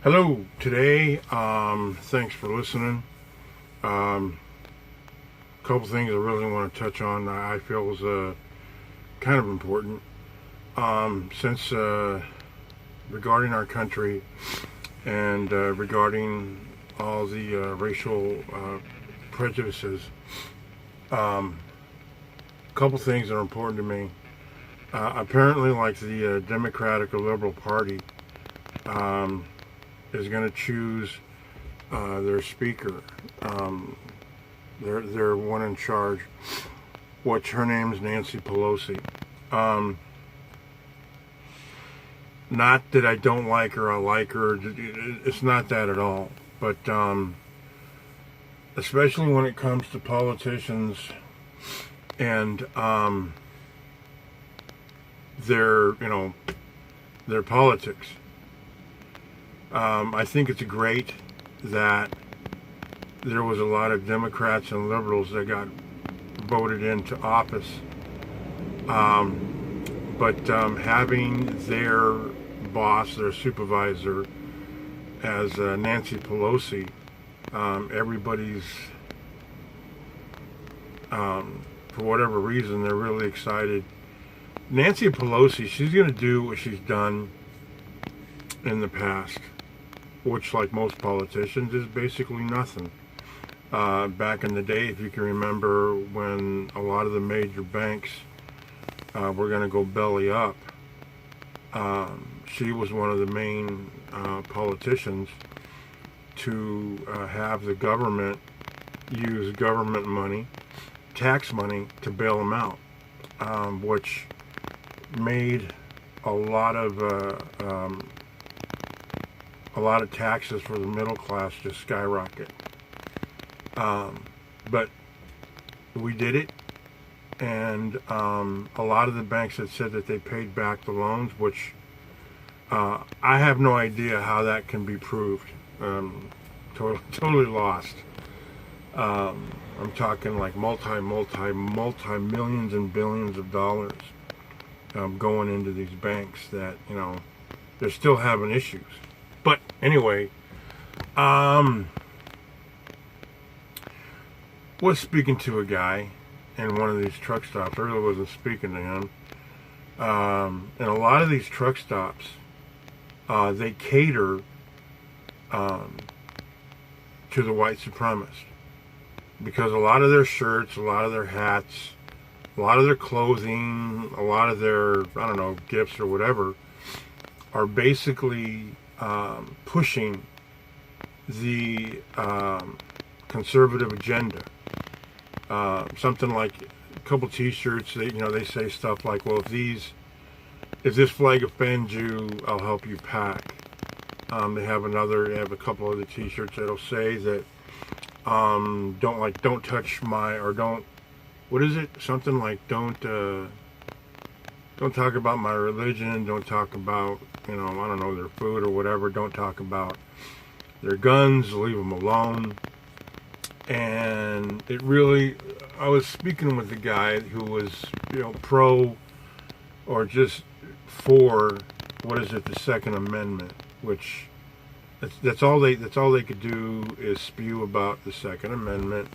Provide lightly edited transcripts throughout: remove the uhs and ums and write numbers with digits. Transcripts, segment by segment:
Hello, today, thanks for listening. A couple things I really want to touch on I feel is kind of important. Since regarding our country and regarding all the racial prejudices, a couple things that are important to me. Apparently, like the Democratic or Liberal Party, is going to choose their speaker, their one in charge, which her name's Nancy Pelosi. Not that I don't like her, I like her. It's not that at all. But especially when it comes to politicians and their politics. I think it's great that there was a lot of Democrats and liberals that got voted into office. But having their boss, their supervisor, as Nancy Pelosi, everybody's, for whatever reason, they're really excited. Nancy Pelosi, she's going to do what she's done in the past, which, like most politicians, is basically nothing. Back in the day, if you can remember, when a lot of the major banks were going to go belly up, she was one of the main politicians to have the government use government money, tax money, to bail them out, which made a lot of taxes for the middle class just skyrocket. But we did it, and a lot of the banks had said that they paid back the loans, which I have no idea how that can be proved. Totally lost. I'm talking like multi-millions and billions of dollars going into these banks that, they're still having issues. But anyway, was speaking to a guy in one of these truck stops. I really wasn't speaking to him. And a lot of these truck stops, they cater to the white supremacist, because a lot of their shirts, a lot of their hats, a lot of their clothing, a lot of their, gifts or whatever, are basically pushing the conservative agenda. Something like a couple T-shirts. They say stuff like, "Well, if this flag offends you, I'll help you pack." They have a couple other T-shirts that'll say that don't touch my, or don't, what is it? Something like don't talk about my religion. Don't talk about their food or whatever. Don't talk about their guns. Leave them alone. And it really, I was speaking with a guy who was, pro or just for, the Second Amendment, which that's all they could do is spew about the Second Amendment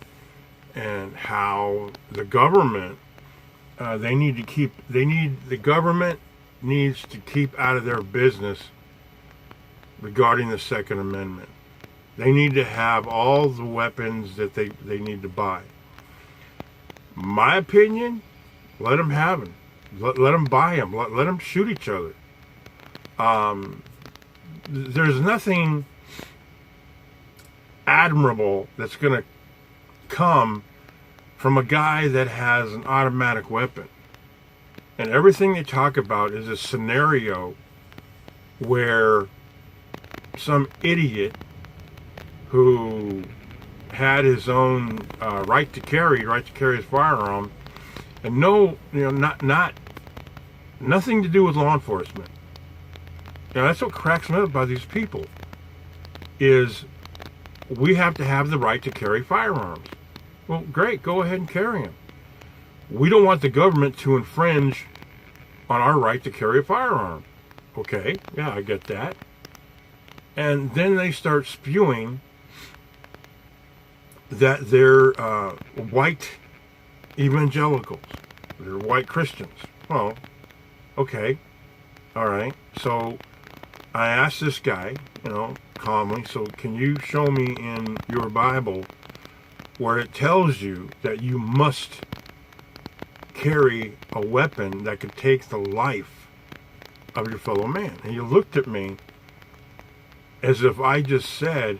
and how the government, the government needs to keep out of their business regarding the Second Amendment. They need to have all the weapons that they need to buy. My opinion, let them have them. Let them buy them. Let them shoot each other. There's nothing admirable that's going to come from a guy that has an automatic weapon. And everything they talk about is a scenario where some idiot who had his own right to carry his firearm, and nothing to do with law enforcement. That's what cracks me up about these people, is we have to have the right to carry firearms. Well, great, go ahead and carry them. We don't want the government to infringe on our right to carry a firearm. Okay, yeah, I get that. And then they start spewing that they're white evangelicals, they're white Christians. Well, okay, all right. So I asked this guy, calmly, so can you show me in your Bible where it tells you that you must carry a weapon that could take the life of your fellow man? And he looked at me as if I just said,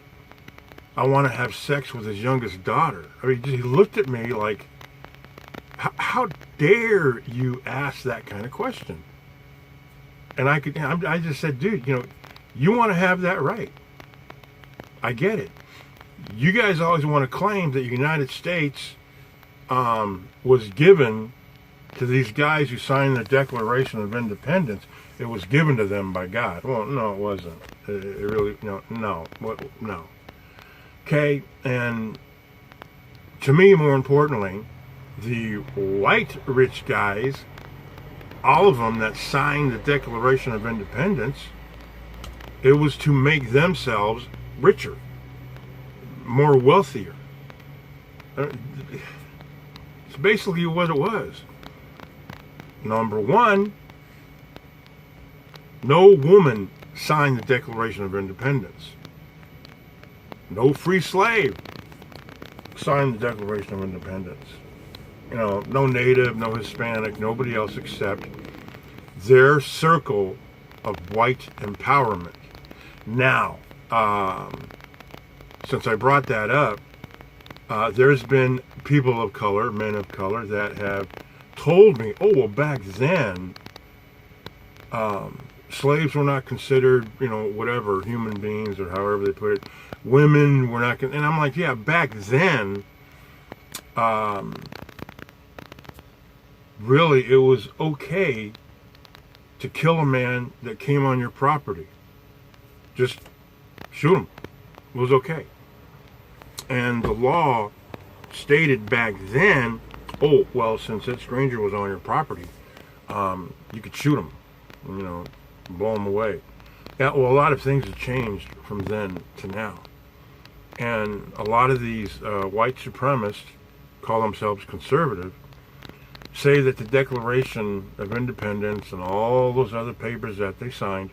I want to have sex with his youngest daughter. I mean, he looked at me like, how dare you ask that kind of question? And I just said, dude, you want to have that right. I get it. You guys always want to claim that the United States was given to these guys who signed the Declaration of Independence. It was given to them by God. Well, no, it wasn't. It really, no. Okay, and to me, more importantly, the white rich guys, all of them that signed the Declaration of Independence, it was to make themselves richer, more wealthier. It's basically what it was. Number one, no woman signed the Declaration of Independence. No free slave signed the Declaration of Independence. No native, no Hispanic, nobody else except their circle of white empowerment. Now, since I brought that up, there's been people of color, men of color, that have told me, oh, well, back then, slaves were not considered, whatever, human beings, or however they put it. Women were not, and I'm like, yeah, back then, really, it was okay to kill a man that came on your property. Just shoot him. It was okay. And the law stated back then, oh, well, since that stranger was on your property, you could shoot him, blow him away. Yeah, well, a lot of things have changed from then to now. And a lot of these white supremacists, call themselves conservative, say that the Declaration of Independence and all those other papers that they signed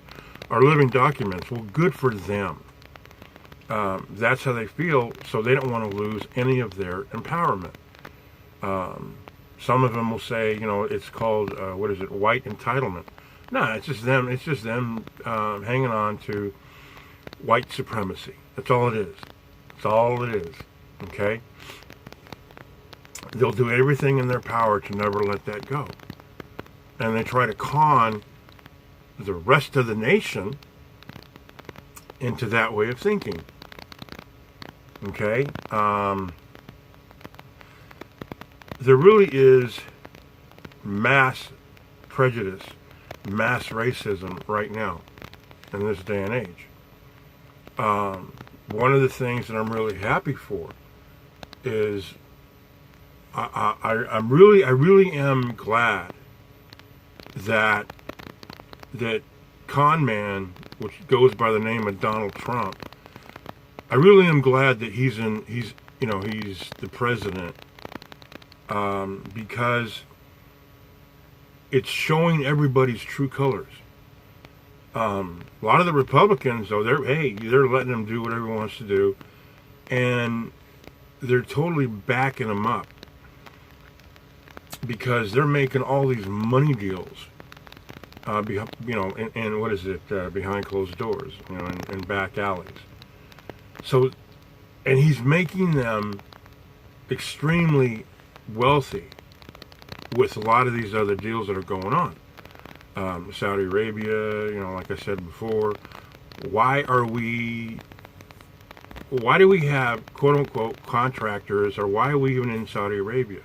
are living documents. Well, good for them. That's how they feel, so they don't want to lose any of their empowerment. Some of them will say, it's called, white entitlement. No, it's just them. It's just them hanging on to white supremacy. That's all it is. That's all it is. Okay? They'll do everything in their power to never let that go. And they try to con the rest of the nation into that way of thinking. Okay? There really is mass prejudice, mass racism right now in this day and age. One of the things that I'm really happy for is I really am glad that con man, which goes by the name of Donald Trump, I really am glad that he's the president, because it's showing everybody's true colors. A lot of the Republicans, though, they're letting him do whatever he wants to do, and they're totally backing him up because they're making all these money deals, and what is it, behind closed doors, in back alleys. So, and he's making them extremely wealthy with a lot of these other deals that are going on. Saudi Arabia, like I said before, why do we have quote unquote contractors, or why are we even in Saudi Arabia?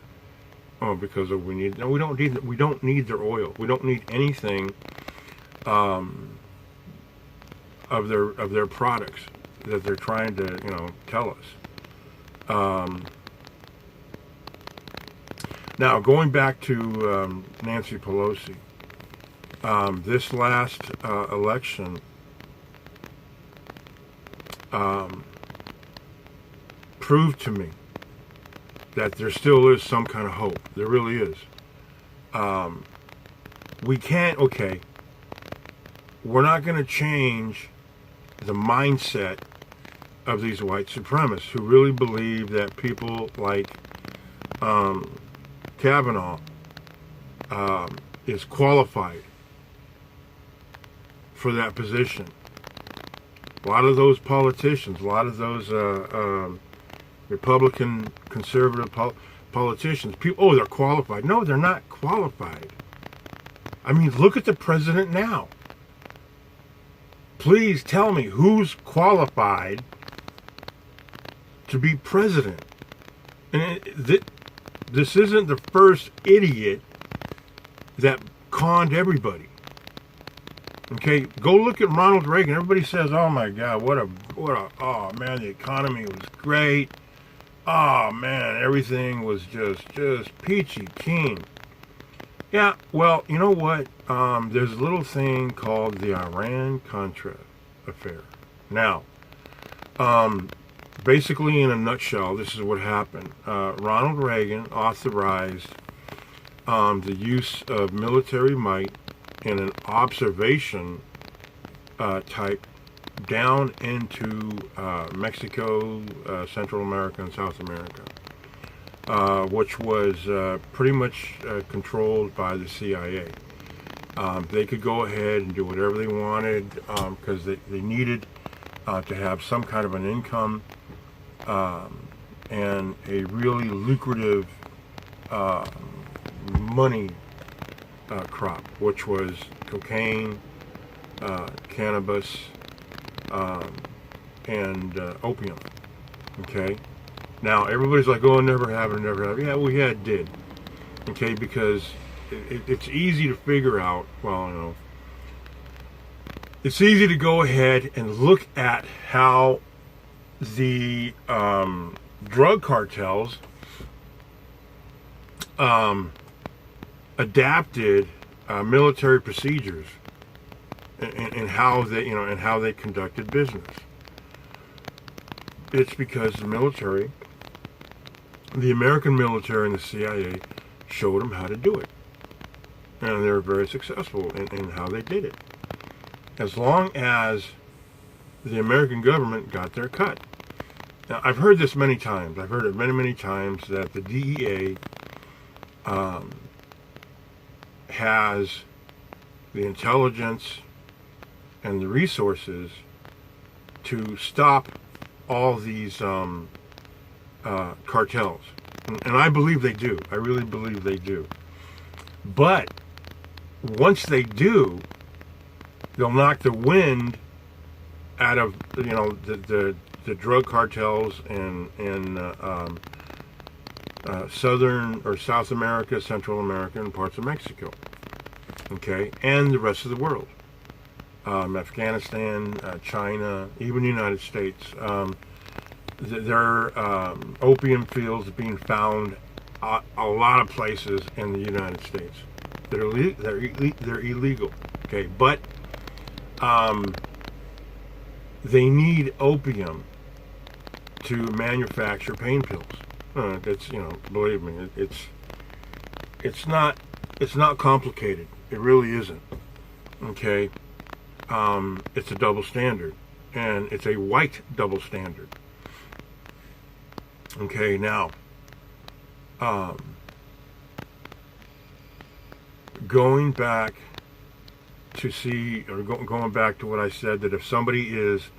Oh, because we don't need their oil. We don't need anything of their products that they're trying to tell us. Now, going back to Nancy Pelosi, this last election, um, prove to me that there still is some kind of hope. There really is. We can't, okay, we're not going to change the mindset of these white supremacists who really believe that people like Kavanaugh is qualified for that position. A lot of those politicians, a lot of those Republican conservative politicians, people, oh, they're qualified. No, they're not qualified. I mean, look at the president now. Please tell me who's qualified to be president. And this isn't the first idiot that conned everybody. Okay, go look at Ronald Reagan. Everybody says, "Oh my God, oh man, the economy was great. Oh man, everything was just peachy keen." Yeah, well, you know what? There's a little thing called the Iran-Contra affair. Now, basically, in a nutshell, this is what happened. Ronald Reagan authorized the use of military might in an observation type down into Mexico, Central America, and South America, which was pretty much controlled by the CIA. They could go ahead and do whatever they wanted because they needed to have some kind of an income and a really lucrative money crop, which was cocaine, cannabis, and opium. Okay? Now, everybody's like, oh, never have it, never have it. Yeah, we did. Okay, because it's easy to figure out, well, you know, it's easy to go ahead and look at how the drug cartels adapted military procedures and how they, and how they conducted business. It's because the military, the American military and the CIA showed them how to do it. And they were very successful in how they did it. As long as the American government got their cut. Now, I've heard this many times. I've heard it many, many times that the DEA has the intelligence and the resources to stop all these cartels. And I believe they do. I really believe they do. But once they do, they'll knock the wind out of, the drug cartels in Southern or South America, Central America, and parts of Mexico. Okay? And the rest of the world. Afghanistan, China, even the United States. There are opium fields being found a lot of places in the United States. They're illegal. Okay? But they need opium to manufacture pain pills. That's, believe me, it's not complicated. It really isn't. Okay, it's a double standard, and it's a white double standard. Okay, now, going back to see, or going back to what I said, that if somebody is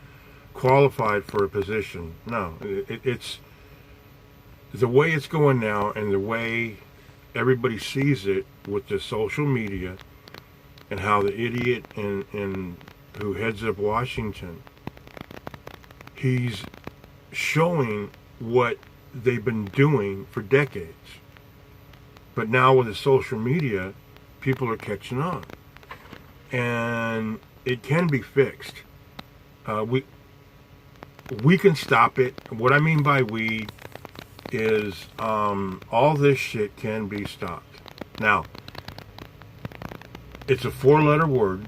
qualified for a position, no, it's the way it's going now, and the way everybody sees it with the social media, and how the idiot in who heads up Washington, he's showing what they've been doing for decades. But now with the social media, people are catching on. And it can be fixed. We can stop it. What I mean by we is all this shit can be stopped. Now, it's a 4-letter word,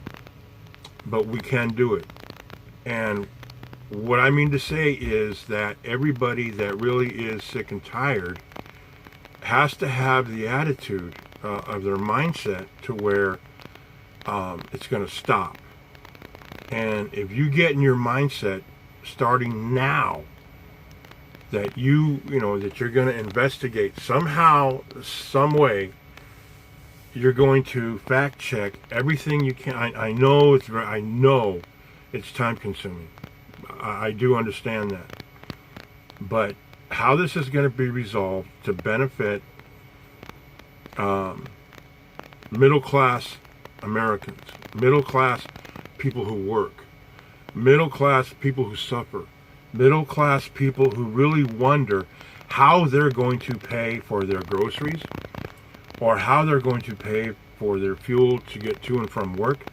but we can do it. And what I mean to say is that everybody that really is sick and tired has to have the attitude of their mindset to where it's going to stop. And if you get in your mindset starting now that that you're going to investigate somehow, some way, you're going to fact check everything you can. I know it's time consuming. I do understand that. But how this is going to be resolved to benefit middle class Americans, middle class people who work, middle class people who suffer, middle class people who really wonder how they're going to pay for their groceries or how they're going to pay for their fuel to get to and from work.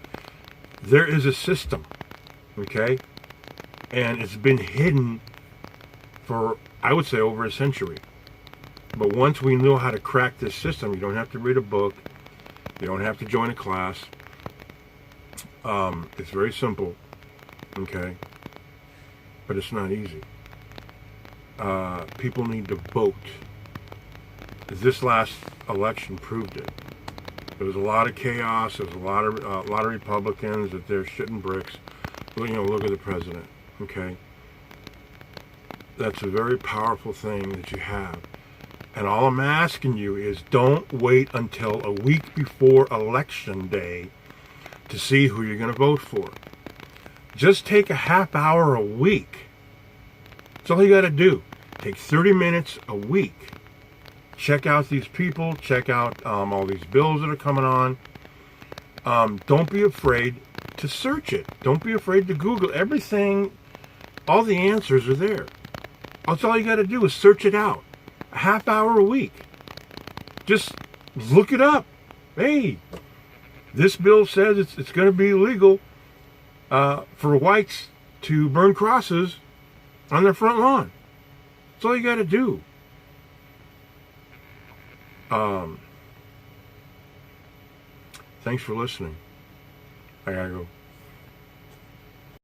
There is a system, okay? And it's been hidden for, I would say, over a century. But once we know how to crack this system, you don't have to read a book, you don't have to join a class. It's very simple, okay? But it's not easy. People need to vote. This last election proved it. There was a lot of chaos. There was a lot of Republicans that they're shitting bricks. Look at the president. Okay, that's a very powerful thing that you have. And all I'm asking you is don't wait until a week before election day to see who you're going to vote for. Just take a half hour a week. That's all you got to do. Take 30 minutes a week. Check out these people. Check out all these bills that are coming on. Don't be afraid to search it. Don't be afraid to Google everything. All the answers are there. That's all you got to do is search it out. A half hour a week. Just look it up. Hey, this bill says it's going to be illegal for whites to burn crosses on their front lawn. That's all you got to do. Thanks for listening. I gotta go.